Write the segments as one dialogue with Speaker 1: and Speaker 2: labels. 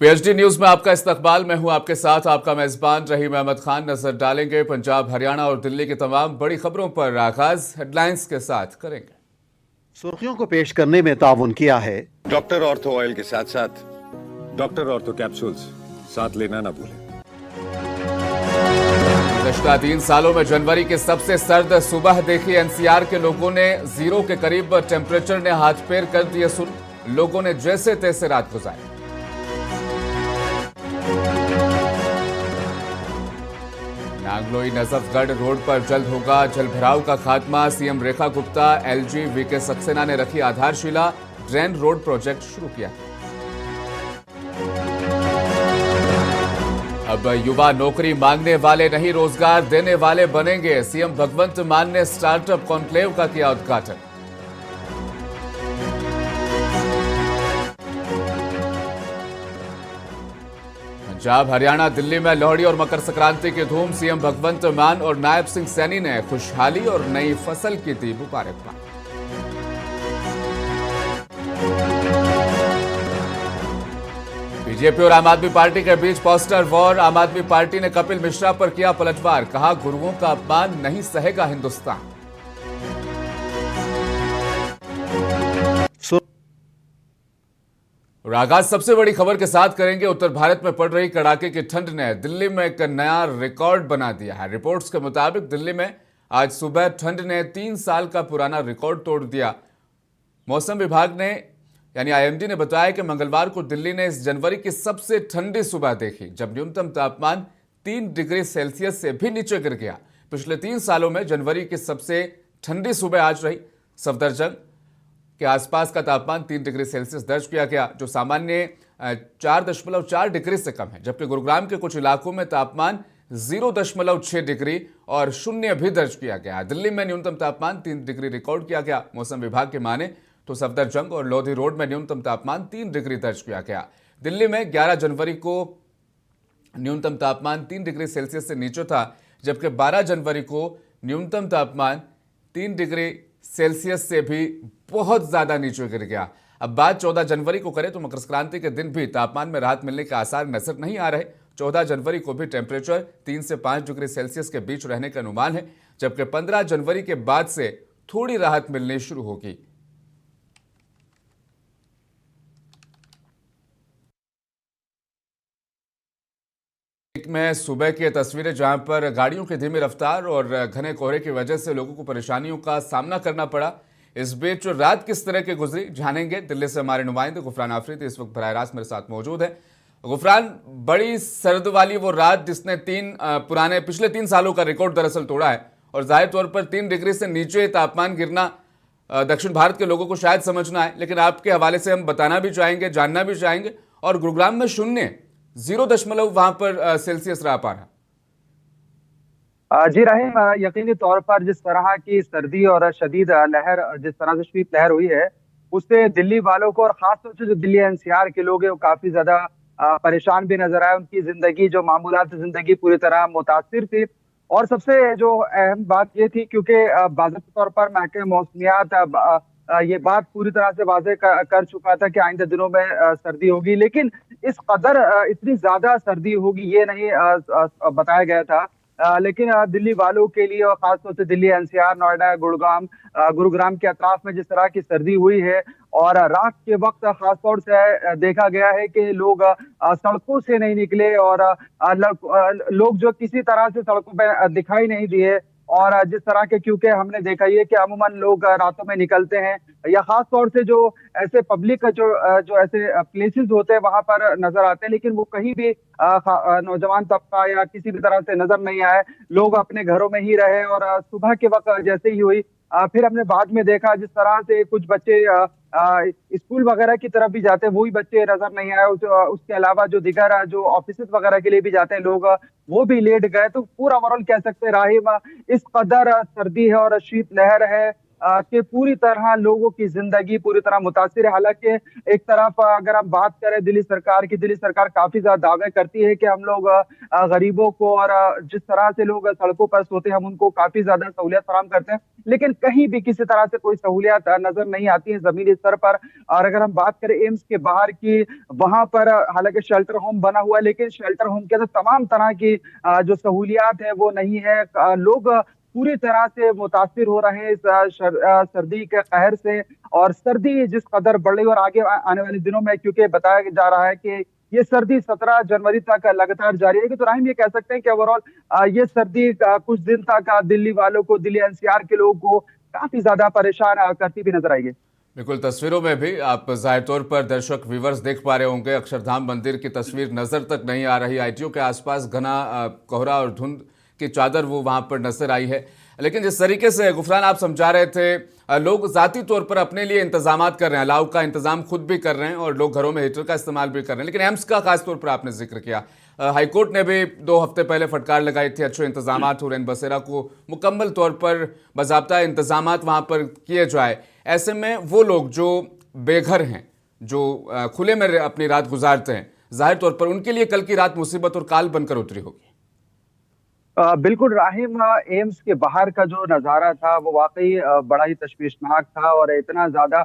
Speaker 1: PhD news में आपका इस्तकबाल। मैं हूं आपके साथ आपका मेजबान रहीम अहमद खान। नजर डालेंगे पंजाब, हरियाणा और दिल्ली की तमाम बड़ी खबरों पर। आगाज हेडलाइंस के साथ करेंगे।
Speaker 2: सुर्खियों को पेश करने में ताउन किया है
Speaker 3: डॉक्टर ऑर्थो ऑयल के साथ साथ डॉक्टर ऑर्थो कैप्सूल्स साथ लेना ना भूलें।
Speaker 1: गुज़श्ता 3 सालों में जनवरी की सबसे सर्द सुबह देखी। एनसीआर के लोगों ने 0 के करीब टेम्परेचर ने हाथ पैर कर दिए सुन। लोगों ने जैसे तैसे रात गुजारी। नांगलोई नजफगढ़ रोड पर जल्द होगा जलभराव का खात्मा। CM Rekha Gupta, LG VK Saxena ने रखी आधारशिला। ड्रेन रोड प्रोजेक्ट शुरू किया। अब युवा नौकरी मांगने वाले नहीं, रोजगार देने वाले बनेंगे। सीएम भगवंत मान ने स्टार्टअप कॉन्क्लेव का किया उद्घाटन। पंजाब, हरियाणा, दिल्ली में लोहड़ी और मकर संक्रांति की धूम। सीएम भगवंत मान और नायब सिंह सैनी ने खुशहाली और नई फसल की दी मुबारकबाद। बीजेपी और आम आदमी पार्टी के बीच पोस्टर वॉर। आम आदमी पार्टी ने कपिल मिश्रा पर किया पलटवार। कहा, गुरुओं का अपमान नहीं सहेगा हिंदुस्तान। और आगाज सबसे बड़ी खबर के साथ करेंगे। उत्तर भारत में पड़ रही कड़ाके की ठंड ने दिल्ली में एक नया रिकॉर्ड बना दिया है। रिपोर्ट्स के मुताबिक दिल्ली में आज सुबह ठंड ने 3 साल का पुराना रिकॉर्ड तोड़ दिया। मौसम विभाग ने यानी आईएमडी ने बताया कि मंगलवार को दिल्ली ने इस जनवरी की सबसे ठंडी सुबह देखी, जब न्यूनतम तापमान 3 डिग्री सेल्सियस से भी नीचे गिर गया। पिछले 3 सालों में जनवरी की सबसे ठंडी सुबह आज रही। सफदरजंग के आसपास का तापमान 3 डिग्री सेल्सियस दर्ज किया गया, जो सामान्य 4.4 डिग्री से कम है। जबकि गुरुग्राम के कुछ इलाकों में तापमान 0.6 डिग्री और 0 भी दर्ज किया गया। दिल्ली में न्यूनतम तापमान 3 डिग्री रिकॉर्ड किया गया। मौसम विभाग के माने तो सफदरजंग और लोधी रोड में न्यूनतम तापमान 3 डिग्री दर्ज किया गया। दिल्ली में 11 जनवरी को न्यूनतम तापमान 3 डिग्री सेल्सियस से नीचे था, जबकि 12 जनवरी को न्यूनतम तापमान 3 डिग्री सेल्सियस से भी बहुत ज्यादा नीचे गिर गया। अब बात 14 जनवरी को करें तो मकर संक्रांति के दिन भी तापमान में राहत मिलने के आसार नजर नहीं आ रहे। 14 जनवरी को भी टेम्परेचर 3 से 5 डिग्री सेल्सियस के बीच रहने का अनुमान है, जबकि 15 जनवरी के बाद से थोड़ी राहत मिलनी शुरू होगी। में सुबह की तस्वीरें, जहां पर गाड़ियों की धीमी रफ्तार और घने कोहरे की वजह से लोगों को परेशानियों का सामना करना पड़ा। इस बीच रात किस तरह की गुजरी जानेंगे। दिल्ली से हमारे नुमाइंदे गुफरान आफरीदी इस वक्त बराह रास्त मेरे साथ मौजूद है। गुफरान, बड़ी सर्द वाली वो रात जिसने पिछले 3 सालों का रिकॉर्ड दरअसल तोड़ा है, और जाहिर तौर पर 3 डिग्री से नीचे तापमान गिरना दक्षिण भारत के लोगों को शायद समझना है, लेकिन आपके हवाले से हम बताना भी चाहेंगे, जानना भी चाहेंगे। और गुरुग्राम में 0 वहां पर सेल्सियस रहा पारा।
Speaker 4: जी रहीम, यकीनी तौर पर जिस तरह की सर्दी और शदीद लहर, जिस तरह से शीत लहर हुई है, उससे दिल्ली वालों को और खासतौर से जो दिल्ली एनसीआर के लोग हैं वो काफी ज्यादा परेशान भी नजर आए। उनकी जिंदगी, जो मामूलात जिंदगी पूरी तरह मुतासिर थी। और सबसे जो अहम बात ये थी, क्योंकि बाज़ाब्ता तौर पर महकमे मौसमियात ये बात पूरी तरह से वाज़ेह कर चुका था कि आइंदा दिनों में सर्दी होगी, लेकिन इस कदर इतनी ज्यादा सर्दी होगी ये नहीं बताया गया था। लेकिन दिल्ली वालों के लिए और खासतौर से दिल्ली एनसीआर, नोएडा, गुरुग्राम के अतराफ में जिस तरह की सर्दी हुई है, और रात के वक्त खासतौर से देखा गया है कि लोग सड़कों से नहीं निकले, और लोग जो किसी तरह से सड़कों पे दिखाई नहीं दिए। और जिस तरह के, क्योंकि हमने देखा ही है कि अमूमन लोग रातों में निकलते हैं, या खास तौर से जो ऐसे पब्लिक जो ऐसे प्लेसेस होते हैं वहां पर नजर आते हैं, लेकिन वो कहीं भी नौजवान तबका या किसी भी तरह से नजर नहीं आए। लोग अपने घरों में ही रहे। और सुबह के वक्त जैसे ही हुई, फिर हमने बाद में देखा जिस तरह से कुछ बच्चे स्कूल वगैरह की तरफ भी जाते हैं, वही बच्चे नजर नहीं आए। उसके अलावा जो दिगर जो ऑफिस वगैरह के लिए भी जाते हैं लोग, वो भी लेट गए। तो पूरा ओवरऑल कह सकते हैं राहिम, इस कदर सर्दी है और शीत लहर है कि पूरी तरह लोगों की जिंदगी पूरी तरह मुतासिर है। हालांकि एक तरफ अगर हम बात करें दिल्ली सरकार की, दिल्ली सरकार काफी ज्यादा दावे करती है कि हम लोग गरीबों को और जिस तरह से लोग सड़कों पर सोते हैं हम उनको काफी ज्यादा सहूलियत फराहम करते हैं, लेकिन कहीं भी किसी तरह से कोई सहूलियत नजर नहीं आती है जमीनी स्तर पर। और अगर हम बात करें एम्स के बाहर की, वहां पर हालांकि शेल्टर होम बना हुआ है, लेकिन शेल्टर होम के अंदर तमाम तरह की जो सहूलियात है वो नहीं है। लोग पूरी तरह से मुतासिर हो रहे हैं इस सर्दी के कहर से। और सर्दी जिस कदर बढ़ रही है और आगे आने वाले दिनों में, क्योंकि बताया जा रहा है कि ये सर्दी 17 जनवरी तक लगातार जारी रहेगी, तो राहिम ये कह सकते हैं कि ओवरऑल ये सर्दी कुछ दिन तक दिल्ली वालों को, दिल्ली एनसीआर के लोगों को काफी ज्यादा परेशान करती भी नजर आएगी।
Speaker 1: बिल्कुल, तस्वीरों में भी आप जाहिर तौर पर दर्शक व्यूवर्स देख पा रहे होंगे, अक्षरधाम मंदिर की तस्वीर नजर तक नहीं आ रही। आईटीओ के आसपास घना कोहरा और धुंध की चादर वो वहां पर नजर आई है। लेकिन जिस तरीके से गुफरान आप समझा रहे थे, लोग जाती तौर पर अपने लिए इंतजाम कर रहे हैं, अलाव का इंतजाम खुद भी कर रहे हैं और लोग घरों में हीटर का इस्तेमाल भी कर रहे हैं। लेकिन एम्स का खास तौर पर आपने जिक्र किया, हाईकोर्ट ने भी 2 हफ्ते पहले फटकार लगाई थी, अच्छे इंतजाम हो रहे हैं, बसेरा को मुकम्मल तौर पर बाज़ाब्ता इंतजाम वहाँ पर किए जाए। ऐसे में वो लोग जो बेघर हैं, जो खुले में अपनी रात गुजारते हैं, जाहिर तौर पर उनके लिए कल की रात मुसीबत और काल बनकर उतरी होगी।
Speaker 4: बिल्कुल राहिम, एम्स के बाहर का जो नजारा था वो वाकई बड़ा ही तशवीशनाक था और इतना ज्यादा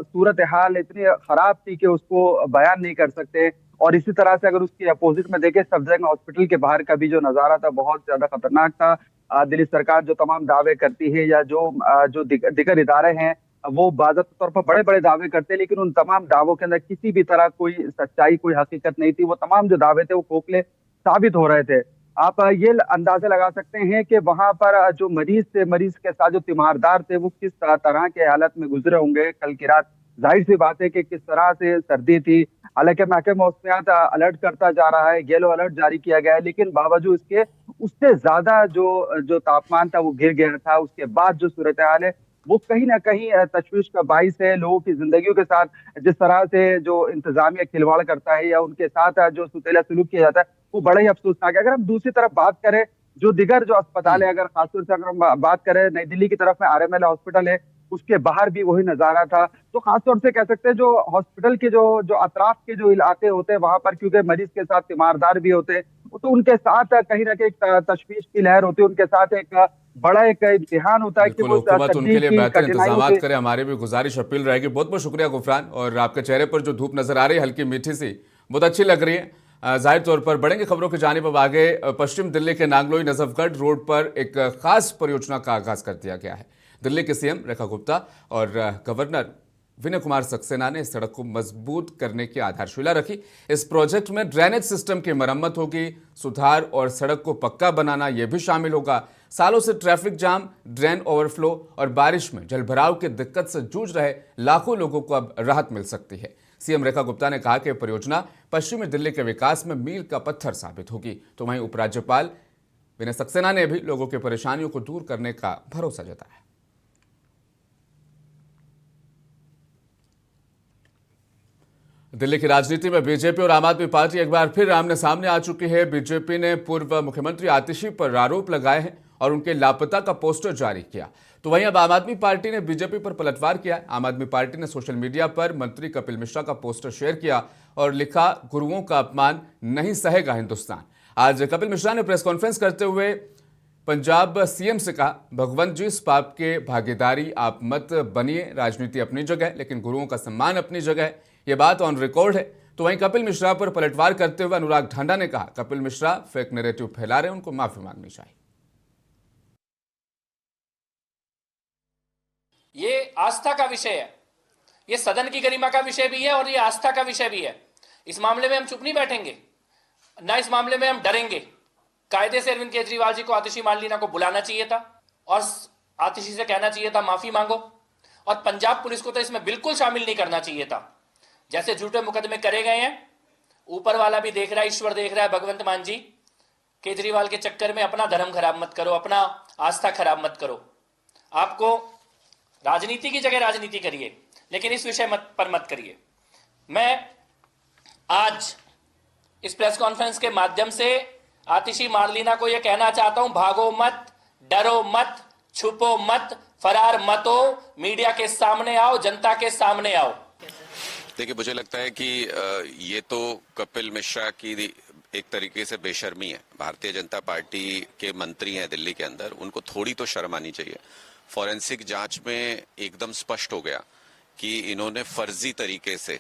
Speaker 4: सूरत हाल इतनी खराब थी कि उसको बयान नहीं कर सकते। और इसी तरह से अगर उसके अपोजिट में देखें, सफदरजंग हॉस्पिटल के बाहर का भी जो नजारा था बहुत ज्यादा खतरनाक था। दिल्ली सरकार जो तमाम दावे करती है या जो दिगर इदारे हैं वो बाज़ाब्ता तौर पर बड़े बड़े दावे करते हैं, लेकिन उन तमाम दावों के अंदर किसी भी तरह कोई सच्चाई, कोई हकीकत नहीं थी। वो तमाम जो दावे थे वो खोखले साबित हो रहे थे। आप ये अंदाजा लगा सकते हैं कि वहां पर जो मरीज थे, मरीज के साथ जो तीमारदार थे, वो किस तरह के हालत में गुजरे होंगे कल की रात। जाहिर सी बात है कि किस तरह से सर्दी थी। हालांकि महकमा मौसमियात अलर्ट करता जा रहा है, येलो अलर्ट जारी किया गया है, लेकिन बावजूद इसके उससे ज्यादा जो तापमान था वो गिर गया था। उसके बाद जो सूरत हाल है वो कहीं ना कहीं तशवीश का बाइस है। लोगों की जिंदगियों के साथ जिस तरह से जो इंतजामिया खिलवाड़ करता है या उनके साथ जो सुतीला सलूक किया जाता है वो बड़ा ही अफसोसनाक है। अगर हम दूसरी तरफ बात करें, जो दिगर जो अस्पताल है, अगर खासतौर से अगर हम बात करें नई दिल्ली की तरफ में आरएमएल हॉस्पिटल है, उसके बाहर भी वही नजारा था। तो खासतौर से कह सकते हैं जो हॉस्पिटल के जो अतराफ के जो इलाके होते हैं वहां पर, क्योंकि मरीज के साथ तीमारदार भी होते हैं, तो उनके साथ कहीं ना कहीं तशवीश की लहर होती है, उनके साथ एक बड़ा एक इम्तिहान होता है कि वो
Speaker 1: उनके लिए बेहतर इंतजाम करें। हमारी भी गुजारिश अपील रहेगी। बहुत बहुत शुक्रिया गुफरान, और आपके चेहरे पर जो धूप नजर आ रही है हल्की मीठी सी, बहुत अच्छी लग रही है। जाहिर तौर पर बढ़ेंगे खबरों की जानिब। अब आगे पश्चिम दिल्ली के नांगलोई नजफगढ़ रोड पर एक खास परियोजना का आगाज कर दिया गया है। दिल्ली के सीएम रेखा गुप्ता और गवर्नर विनय कुमार सक्सेना ने इस सड़क को मजबूत करने की आधारशिला रखी। इस प्रोजेक्ट में ड्रेनेज सिस्टम की मरम्मत होगी, सुधार और सड़क को पक्का बनाना यह भी शामिल होगा। सालों से ट्रैफिक जाम, ड्रेन ओवरफ्लो और बारिश में जलभराव की दिक्कत से जूझ रहे लाखों लोगों को अब राहत मिल सकती है। सीएम रेखा गुप्ता ने कहा कि परियोजना पश्चिमी दिल्ली के विकास में मील का पत्थर साबित होगी। तो वहीं उपराज्यपाल विनय सक्सेना ने भी लोगों की परेशानियों को दूर करने का भरोसा जताया। दिल्ली की राजनीति में बीजेपी और आम आदमी पार्टी एक बार फिर आमने सामने आ चुकी है। बीजेपी ने पूर्व मुख्यमंत्री आतिशी पर आरोप लगाए हैं और उनके लापता का पोस्टर जारी किया। तो वहीं अब आम आदमी पार्टी ने बीजेपी पर पलटवार किया। आम आदमी पार्टी ने सोशल मीडिया पर मंत्री कपिल मिश्रा का पोस्टर शेयर किया और लिखा, गुरुओं का अपमान नहीं सहेगा हिंदुस्तान। आज कपिल मिश्रा ने प्रेस कॉन्फ्रेंस करते हुए पंजाब सीएम से कहा, भगवंत जी इस पाप के भागीदारी आप मत बनिए। राजनीति अपनी जगह लेकिन गुरुओं का सम्मान अपनी जगह है, ये बात ऑन रिकॉर्ड है। तो वहीं कपिल मिश्रा पर पलटवार करते हुए अनुराग ढांडा ने कहा, कपिल मिश्रा फेक नैरेटिव फैला रहे हैं, उनको माफी मांगनी चाहिए।
Speaker 5: ये आस्था का विषय है, ये सदन की गरिमा का विषय भी है और ये आस्था का विषय भी है। इस मामले में हम चुप नहीं बैठेंगे, ना इस मामले में हम डरेंगे। कायदे से अरविंद केजरीवाल जी को आतिशी मार्लिना को बुलाना चाहिए था और आतिशी से कहना चाहिए था माफी मांगो, और पंजाब पुलिस को तो इसमें बिल्कुल शामिल नहीं करना चाहिए था। जैसे झूठे मुकदमे करे गए हैं, ऊपर वाला भी देख रहा है, ईश्वर देख रहा है। भगवंत मान जी, केजरीवाल के चक्कर में अपना धर्म खराब मत करो, अपना आस्था खराब मत करो। आपको राजनीति की जगह राजनीति करिए, लेकिन इस विषय पर मत करिए। मैं आज इस प्रेस कॉन्फ्रेंस के माध्यम से आतिशी मार्लिना को यह कहना चाहता हूं, भागो मत, डरो मत, छुपो मत, फरार मत हो, मीडिया के सामने आओ, जनता के सामने आओ।
Speaker 6: देखिए, मुझे लगता है कि ये तो कपिल मिश्रा की एक तरीके से बेशर्मी है। भारतीय जनता पार्टी के मंत्री हैं दिल्ली के अंदर, उनको थोड़ी तो शर्म आनी चाहिए। फॉरेंसिक जांच में एकदम स्पष्ट हो गया कि इन्होंने फर्जी तरीके से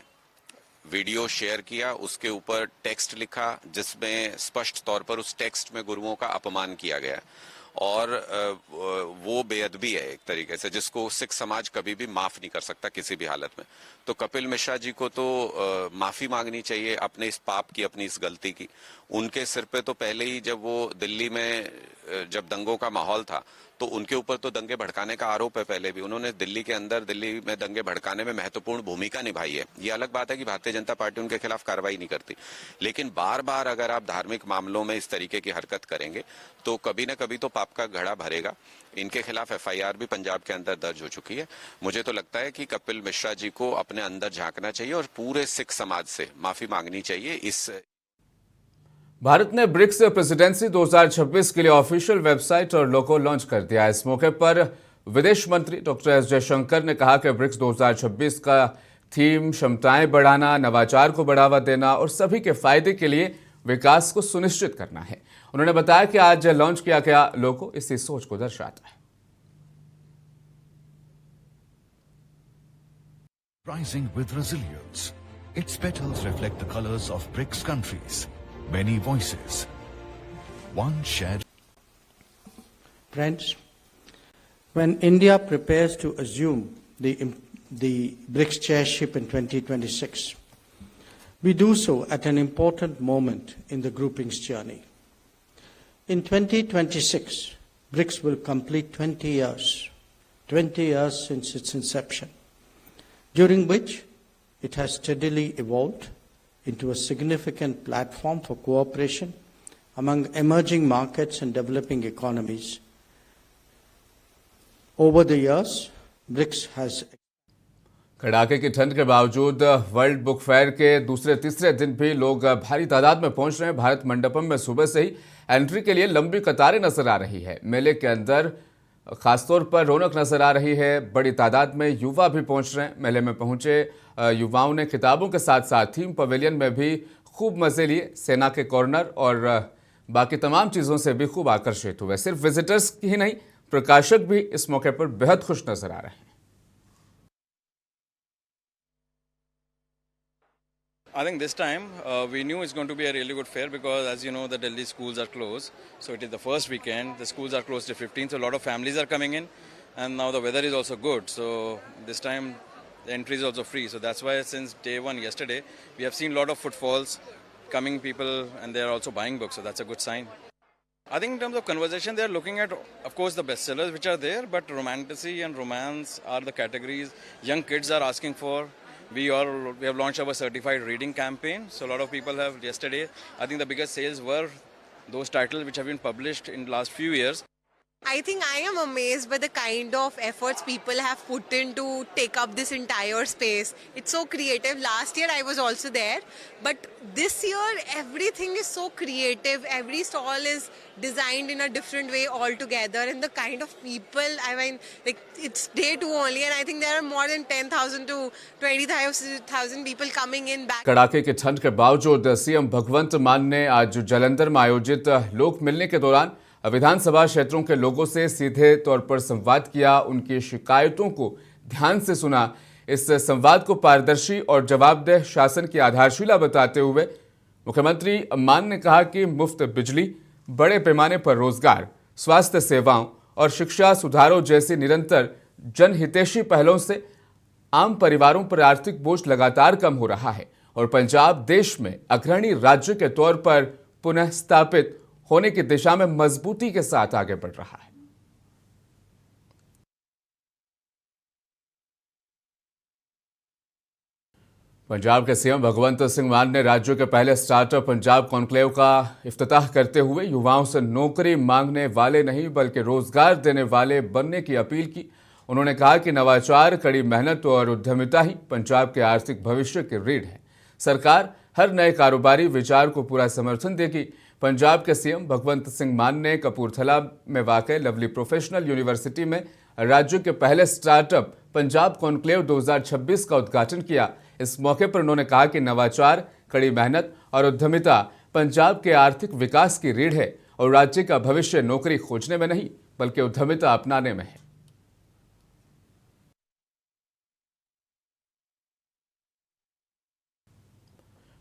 Speaker 6: वीडियो शेयर किया, उसके ऊपर टेक्स्ट लिखा जिसमें स्पष्ट तौर पर उस टेक्स्ट में गुरुओं का अपमान किया गया और वो बेअदबी है एक तरीके से, जिसको सिख समाज कभी भी माफ नहीं कर सकता किसी भी हालत में। तो कपिल मिश्रा जी को तो माफी मांगनी चाहिए अपने इस पाप की, अपनी इस गलती की। उनके सिर पे तो पहले ही जब वो दिल्ली में जब दंगों का माहौल था तो उनके ऊपर तो दंगे भड़काने का आरोप है। पहले भी उन्होंने दिल्ली के अंदर, दिल्ली में दंगे भड़काने में महत्वपूर्ण भूमिका निभाई है। ये अलग बात है कि भारतीय जनता पार्टी उनके खिलाफ कार्रवाई नहीं करती, लेकिन बार बार अगर आप धार्मिक मामलों में इस तरीके की हरकत करेंगे तो कभी न कभी तो पाप का घड़ा भरेगा। इनके खिलाफ FIR भी पंजाब के अंदर दर्ज हो चुकी है। मुझे तो लगता है कि कपिल मिश्रा जी को अपने अंदर झांकना चाहिए और पूरे सिख समाज से माफी मांगनी चाहिए। इस
Speaker 1: भारत ने ब्रिक्स प्रेसिडेंसी 2026 के लिए ऑफिशियल वेबसाइट और लोगो लॉन्च कर दिया। इस मौके पर विदेश मंत्री डॉक्टर एस जयशंकर ने कहा कि ब्रिक्स 2026 का थीम क्षमताएं बढ़ाना, नवाचार को बढ़ावा देना और सभी के फायदे के लिए विकास को सुनिश्चित करना है। उन्होंने बताया कि आज लॉन्च किया गया लोगो इसी सोच को दर्शाता है।
Speaker 7: Rising with resilience, its petals reflect the colors of BRICS countries. Many voices, one shared.
Speaker 8: Friends, when India prepares to assume the BRICS chairship in 2026, we do so at an important moment in the grouping's journey. In 2026, BRICS will complete 20 years since its inception, during which it has steadily evolved into a significant platform for cooperation among emerging markets and developing economies. Over the years, BRICS has
Speaker 1: कड़ाके की ठंड के बावजूद world book fair के दूसरे तीसरे दिन भी लोग भारी तादाद में पहुंच रहे हैं। भारत मंडपम में सुबह से ही एंट्री के लिए लंबी कतारें नजर आ रही है। मेले के अंदर खासतौर पर रौनक नजर आ रही है। बड़ी तादाद में युवा भी पहुंच रहे हैं। मेले में पहुंचे युवाओं ने किताबों के साथ साथ थीम पवेलियन में भी खूब मजे लिए। सेना के कॉर्नर और बाकी तमाम चीज़ों से भी खूब आकर्षित हुए। सिर्फ विजिटर्स ही नहीं, प्रकाशक भी इस मौके पर बेहद खुश नजर आ रहे हैं।
Speaker 9: I think this time we knew it's going to be a really good fair because, as you know, the Delhi schools are closed. So it is the first weekend. The schools are closed till 15th. So a lot of families are coming in, and now the weather is also good. So this time the entry is also free. So that's why since day one yesterday, we have seen a lot of footfalls, coming people, and they are also buying books. So that's a good sign. I think in terms of conversation, they are looking at, of course, the bestsellers which are there, but romantasy and romance are the categories young kids are asking for. We have launched our certified reading campaign. So a lot of people have yesterday, I think the biggest sales were those titles which have been published in the last few years.
Speaker 10: I think I am amazed by the kind of efforts people have put in to take up this entire space. It's so creative. Last year I was also there, but this year everything is so creative. Every stall is designed in a different way altogether, and the kind of people, I mean, like, it's day 2 only, and I think there are more than 10,000 to 20,000 people coming in back.
Speaker 1: कड़ाके की ठंड के बावजूद CM भगवंत मान ने आज जालंधर में आयोजित लोक मिलने के दौरान विधानसभा क्षेत्रों के लोगों से सीधे तौर पर संवाद किया। उनकी शिकायतों को ध्यान से सुना। इस संवाद को पारदर्शी और जवाबदेह शासन की आधारशिला बताते हुए मुख्यमंत्री मान ने कहा कि मुफ्त बिजली, बड़े पैमाने पर रोजगार, स्वास्थ्य सेवाओं और शिक्षा सुधारों जैसी निरंतर जनहितैषी पहलों से आम परिवारों पर आर्थिक बोझ लगातार कम हो रहा है और पंजाब देश में अग्रणी राज्य के तौर पर पुनः स्थापित होने की दिशा में मजबूती के साथ आगे बढ़ रहा है। पंजाब के सीएम भगवंत सिंह मान ने राज्य के पहले स्टार्टअप पंजाब कॉन्क्लेव का इफ्तिताह करते हुए युवाओं से नौकरी मांगने वाले नहीं बल्कि रोजगार देने वाले बनने की अपील की। उन्होंने कहा कि नवाचार, कड़ी मेहनत और उद्यमिता ही पंजाब के आर्थिक भविष्य की रीढ़ है। सरकार हर नए कारोबारी विचार को पूरा समर्थन देगी। पंजाब के सीएम भगवंत सिंह मान ने कपूरथला में वाक़ लवली प्रोफेशनल यूनिवर्सिटी में राज्य के पहले स्टार्टअप पंजाब कॉन्क्लेव 2026 का उद्घाटन किया। इस मौके पर उन्होंने कहा कि नवाचार, कड़ी मेहनत और उद्यमिता पंजाब के आर्थिक विकास की रीढ़ है और राज्य का भविष्य नौकरी खोजने में नहीं बल्कि उद्यमिता अपनाने में है।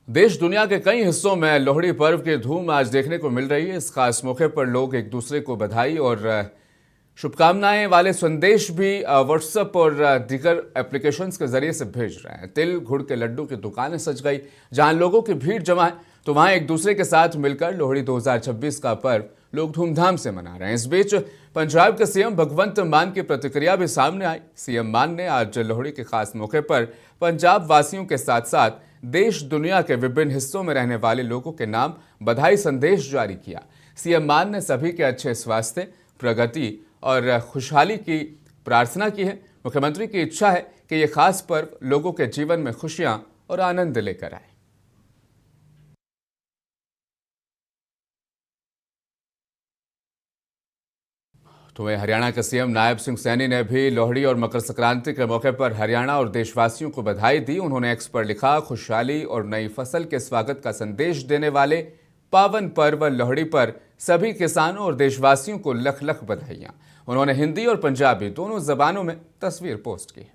Speaker 1: देश दुनिया के कई हिस्सों में लोहड़ी पर्व की धूम आज देखने को मिल रही है। इस खास मौके पर लोग एक दूसरे को बधाई और शुभकामनाएं वाले संदेश भी व्हाट्सएप और दीगर एप्लीकेशंस के जरिए से भेज रहे हैं। तिल गुड़ के लड्डू की दुकानें सज गई। जहां लोगों की भीड़ जमा है तो वहां एक दूसरे के साथ मिलकर लोहड़ी 2026 का पर्व लोग धूमधाम से मना रहे हैं। इस बीच पंजाब के सीएम भगवंत मान की प्रतिक्रिया भी सामने आई। सीएम मान ने आज लोहड़ी के खास मौके पर पंजाब वासियों के साथ साथ देश दुनिया के विभिन्न हिस्सों में रहने वाले लोगों के नाम बधाई संदेश जारी किया। सीएम मान ने सभी के अच्छे स्वास्थ्य, प्रगति और खुशहाली की प्रार्थना की है। मुख्यमंत्री की इच्छा है कि यह खास पर्व लोगों के जीवन में खुशियां और आनंद लेकर आए। तो वहीं हरियाणा के सीएम नायब सिंह सैनी ने भी लोहड़ी और मकर संक्रांति के मौके पर हरियाणा और देशवासियों को बधाई दी। उन्होंने एक्स पर लिखा, खुशहाली और नई फसल के स्वागत का संदेश देने वाले पावन पर्व लोहड़ी पर सभी किसानों और देशवासियों को लख लख बधाइयां। उन्होंने हिंदी और पंजाबी दोनों जबानों में तस्वीर पोस्ट की।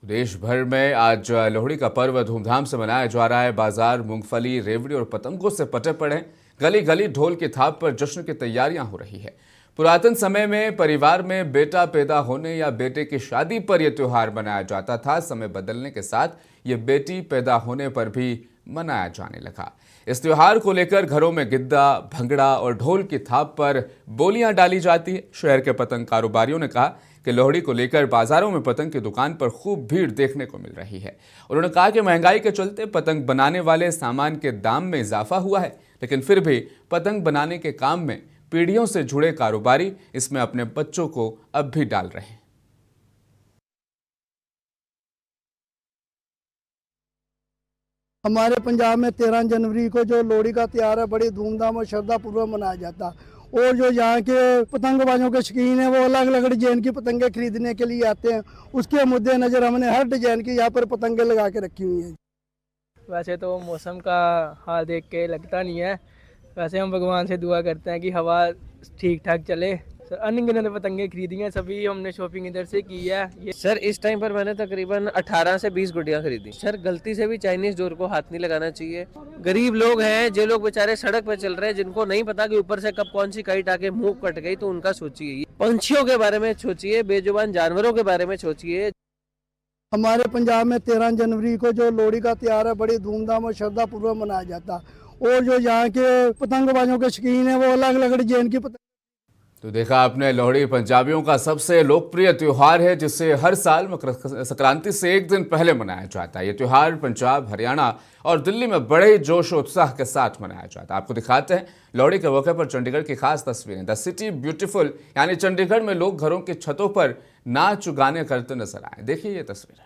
Speaker 1: देश भर में आज लोहड़ी का पर्व धूमधाम से मनाया जा रहा है। बाजार मूंगफली, रेवड़ी और पतंगों से पटे पड़े हैं। गली गली ढोल की थाप पर जश्न की तैयारियां हो रही है। पुरातन समय में परिवार में बेटा पैदा होने या बेटे की शादी पर यह त्योहार मनाया जाता था। समय बदलने के साथ ये बेटी पैदा होने पर भी मनाया जाने लगा। इस त्योहार को लेकर घरों में गिद्दा, भंगड़ा और ढोल की थाप पर बोलियां डाली जाती है। शहर के पतंग कारोबारियों ने कहा कि लोहड़ी को लेकर बाजारों में पतंग की दुकान पर खूब भीड़ देखने को मिल रही है। उन्होंने कहा कि महंगाई के चलते पतंग बनाने वाले सामान के दाम में इजाफा हुआ है, लेकिन फिर भी पतंग बनाने के काम में पीढ़ियों से जुड़े कारोबारी इसमें अपने बच्चों को अब भी डाल रहे हैं।
Speaker 11: हमारे पंजाब में 13 जनवरी को जो लोहड़ी का त्यौहार है बड़ी धूमधाम और श्रद्धा पूर्वक मनाया जाता है। और जो यहाँ के पतंगबाजों के शौकीन हैं वो अलग अलग डिजाइन की पतंगे खरीदने के लिए आते हैं। उसके मुद्दे नज़र हमने हर डिजाइन की यहाँ पर पतंगे लगा के रखी हुई हैं।
Speaker 12: वैसे तो मौसम का हाल देख के लगता नहीं है। वैसे हम भगवान से दुआ करते हैं कि हवा ठीक ठाक चले। सर अनगिनत पतंगे खरीदी हैं, सभी हमने शॉपिंग इधर से की है। ये सर इस टाइम पर मैंने तकरीबन 18 से 20 गुड़ियाँ खरीदी। सर गलती से भी चाइनीज डोर को हाथ नहीं लगाना चाहिए। गरीब लोग हैं, जो लोग बेचारे सड़क पर चल रहे हैं, जिनको नहीं पता कि ऊपर से कब कौन सी काइट आके मुंह कट गई, तो उनका सोचिए। पंछियों के बारे में सोचिए, बेजुबान जानवरों के बारे में सोचिए।
Speaker 11: हमारे पंजाब में 13 जनवरी को जो लोहड़ी का त्यौहार है बड़ी धूमधाम और श्रद्धा पूर्वक मनाया जाता है। और जो यहाँ के पतंगबाजों के शौकीन हैं वो अलग अलग डिजाइन की पतंग।
Speaker 1: तो देखा आपने, लोहड़ी पंजाबियों का सबसे लोकप्रिय त्योहार है जिसे हर साल मकर संक्रांति से एक दिन पहले मनाया जाता है। ये त्योहार पंजाब, हरियाणा और दिल्ली में बड़े जोश और उत्साह के साथ मनाया जाता है। आपको दिखाते हैं लोहड़ी के मौके पर चंडीगढ़ की खास तस्वीरें। द सिटी ब्यूटीफुल यानी चंडीगढ़ में लोग घरों की छतों पर नाच गाने करते नजर आए। देखिए ये तस्वीरें।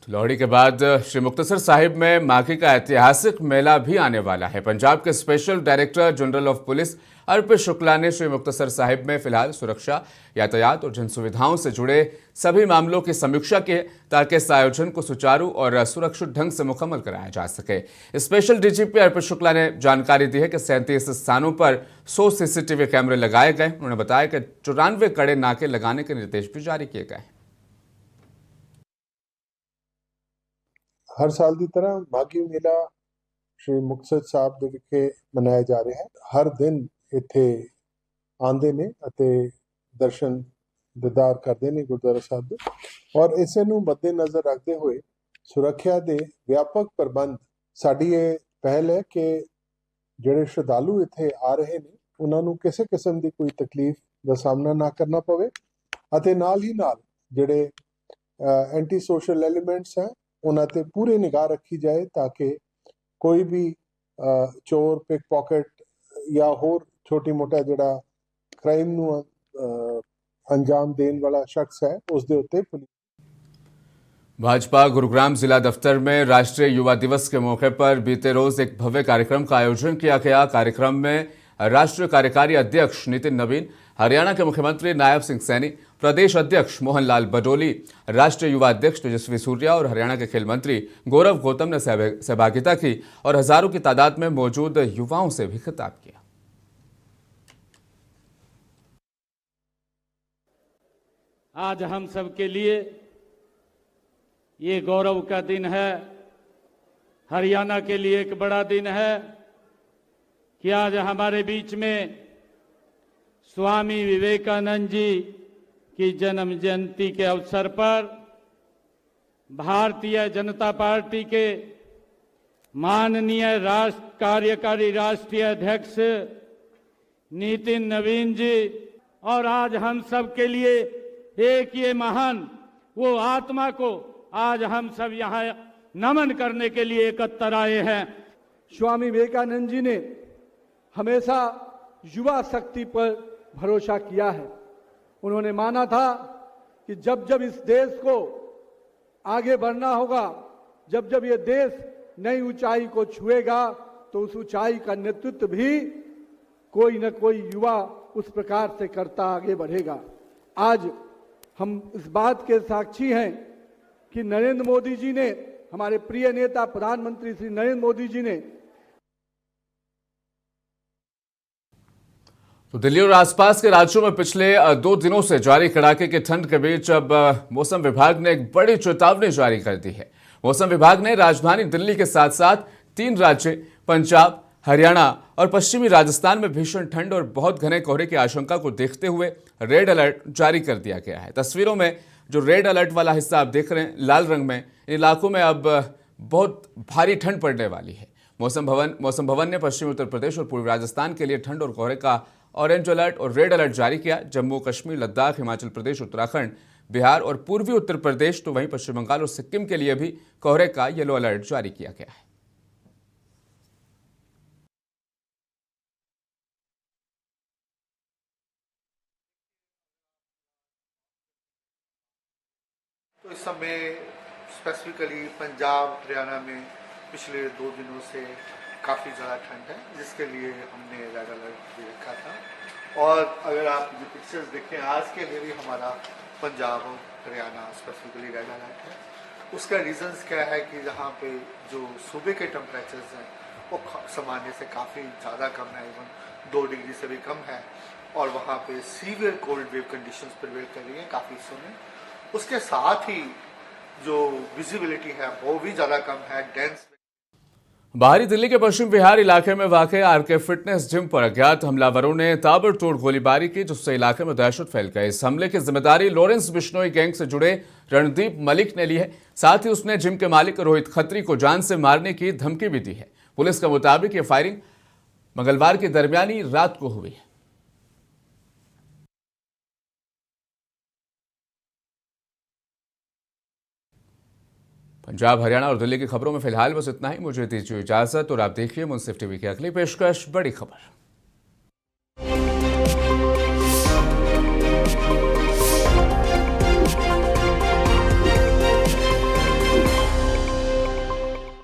Speaker 1: लोहड़ी के बाद श्री मुक्तसर साहिब में माघी का ऐतिहासिक मेला भी आने वाला है। पंजाब के special director general of police Arpit Shukla ने श्री मुक्तसर साहिब में फिलहाल सुरक्षा, यातायात और जन सुविधाओं से जुड़े सभी मामलों की समीक्षा की ताकि इस आयोजन को सुचारू और सुरक्षित ढंग से मुकम्मल कराया जा सके। स्पेशल डीजीपी अर्पित शुक्ला ने जानकारी दी है कि 37 स्थानों पर 100 सीसीटीवी कैमरे लगाए गए। उन्होंने बताया कि 94 कड़े नाके लगाने के निर्देश भी जारी किए गए।
Speaker 13: हर साल की तरह माघी मेला श्री मुक्तसर साहब ਦੇ ਵਿਖੇ ਮਨਾਇਆ ਜਾ ਰਿਹਾ ਹੈ। हर दिन ਇੱਥੇ ਆਉਂਦੇ ਨੇ ਅਤੇ ਦਰਸ਼ਨ ਦੀਦਾਰ ਕਰਦੇ ਨੇ ਗੁਰਦੁਆਰਾ ਸਾਹਿਬ ਦੇ ਔਰ ਇਸੇ ਨੂੰ ਮੱਦੇਨਜ਼ਰ ਰੱਖਦੇ ਹੋਏ ਸੁਰੱਖਿਆ ਦੇ ਵਿਆਪਕ ਪ੍ਰਬੰਧ ਸਾਡੀ ਇਹ ਪਹਿਲ ਹੈ ਕਿ ਜਿਹੜੇ ਸ਼ਰਧਾਲੂ ਇੱਥੇ ਆ ਰਹੇ ਨੇ ਉਹਨਾਂ ਨੂੰ ਕਿਸੇ ਕਿਸਮ ਦੀ ਕੋਈ ਤਕਲੀਫ ਦਾ ਸਾਹਮਣਾ ਨਾ ਕਰਨਾ ਪਵੇ ਅਤੇ ਨਾਲ ਹੀ ਨਾਲ ਜਿਹੜੇ ਐਂਟੀ ਸੋਸ਼ਲ ਐਲੀਮੈਂਟਸ ਹੈ ਉਹਨਾਂ ਤੇ ਪੂਰੀ ਨਿਗਾਹ ਰੱਖੀ ਜਾਏ ताकि कोई भी चोर पिक पॉकेट या होर छोटी मोटा जिहड़ा क्राइम नूं अंजाम देने वाला शख्स है उस दे उत्ते
Speaker 1: भाजपा गुरुग्राम जिला दफ्तर में राष्ट्रीय युवा दिवस के मौके पर बीते रोज एक भव्य कार्यक्रम का आयोजन किया गया। कार्यक्रम में राष्ट्रीय कार्यकारी अध्यक्ष नितिन नवीन, हरियाणा के मुख्यमंत्री नायब सिंह सैनी, प्रदेश अध्यक्ष मोहन लाल बडोली, राष्ट्रीय युवा अध्यक्ष तेजस्वी सूर्या और हरियाणा के खेल मंत्री गौरव गौतम ने सहभागिता की और हजारों की तादाद में मौजूद युवाओं से भी खिताब किया।
Speaker 14: आज हम सब के लिए ये गौरव का दिन है। हरियाणा के लिए एक बड़ा दिन है कि आज हमारे बीच में स्वामी विवेकानंद जी की जन्म जयंती के अवसर पर भारतीय जनता पार्टी के माननीय कार्यकारी राष्ट्रीय अध्यक्ष नितिन नवीन जी और आज हम सब के लिए एक ये महान वो आत्मा को आज हम सब यहाँ नमन करने के लिए एकत्र आए हैं।
Speaker 11: स्वामी विवेकानंद जी ने हमेशा युवा शक्ति पर भरोसा किया है। उन्होंने माना था कि जब जब इस देश को आगे बढ़ना होगा, जब जब ये देश नई ऊंचाई को छुएगा तो उस ऊंचाई का नेतृत्व भी कोई न कोई युवा उस प्रकार से करता आगे बढ़ेगा। आज हम इस बात के साक्षी हैं कि नरेंद्र मोदी जी ने, हमारे प्रिय नेता प्रधानमंत्री श्री नरेंद्र मोदी जी ने
Speaker 1: तो दिल्ली और आसपास के राज्यों में पिछले 2 दिनों से जारी कड़ाके की ठंड के बीच अब मौसम विभाग ने एक बड़ी चेतावनी जारी कर दी है। मौसम विभाग ने राजधानी दिल्ली के साथ साथ 3 राज्य पंजाब, हरियाणा और पश्चिमी राजस्थान में भीषण ठंड और बहुत घने कोहरे की आशंका को देखते हुए रेड अलर्ट जारी कर दिया गया है। तस्वीरों में जो रेड अलर्ट वाला हिस्सा आप देख रहे हैं लाल रंग में, इन इलाकों में अब बहुत भारी ठंड पड़ने वाली है। मौसम भवन ने पश्चिमी उत्तर प्रदेश और पूर्वी राजस्थान के लिए ठंड और कोहरे का ऑरेंज अलर्ट और रेड अलर्ट जारी किया। जम्मू कश्मीर, लद्दाख, हिमाचल प्रदेश, उत्तराखंड, बिहार और पूर्वी उत्तर प्रदेश तो वहीं पश्चिम बंगाल और सिक्किम के लिए भी कोहरे का येलो अलर्ट जारी किया गया है।
Speaker 15: तो इस समय स्पेसिफिकली पंजाब, हरियाणा में पिछले 2 दिनों से काफ़ी ज़्यादा ठंड है, जिसके लिए हमने रेड अलर्ट भी रखा था। और अगर आप जो पिक्चर्स देखें आज के लिए भी हमारा पंजाब और हरियाणा स्पेसिफिकली रेड अलर्ट है। उसका रीज़न्स क्या है कि जहाँ पे जो सूबे के टेम्परेचर्स हैं वो सामान्य से काफ़ी ज़्यादा कम है, इवन 2 डिग्री से भी कम है और वहाँ पे severe cold wave conditions prevail कर रही हैं काफ़ी हिस्सों में। उसके साथ ही जो विजिबिलिटी है वो भी ज़्यादा कम है, डेंस।
Speaker 1: बाहरी दिल्ली के पश्चिम विहार इलाके में वाक़ आरके फिटनेस जिम पर अज्ञात हमलावरों ने ताबड़तोड़ गोलीबारी की, जिससे इलाके में दहशत फैल गई। इस हमले की जिम्मेदारी लॉरेंस बिश्नोई गैंग से जुड़े रणदीप मलिक ने ली है। साथ ही उसने जिम के मालिक रोहित खत्री को जान से मारने की धमकी भी दी है। पुलिस के मुताबिक ये फायरिंग मंगलवार की दरमियानी रात को हुई है। पंजाब, हरियाणा और दिल्ली की खबरों में फिलहाल बस इतना ही। मुझे दीजिए इजाजत और आप देखिए मुंसिफ टीवी की अगली पेशकश बड़ी खबर।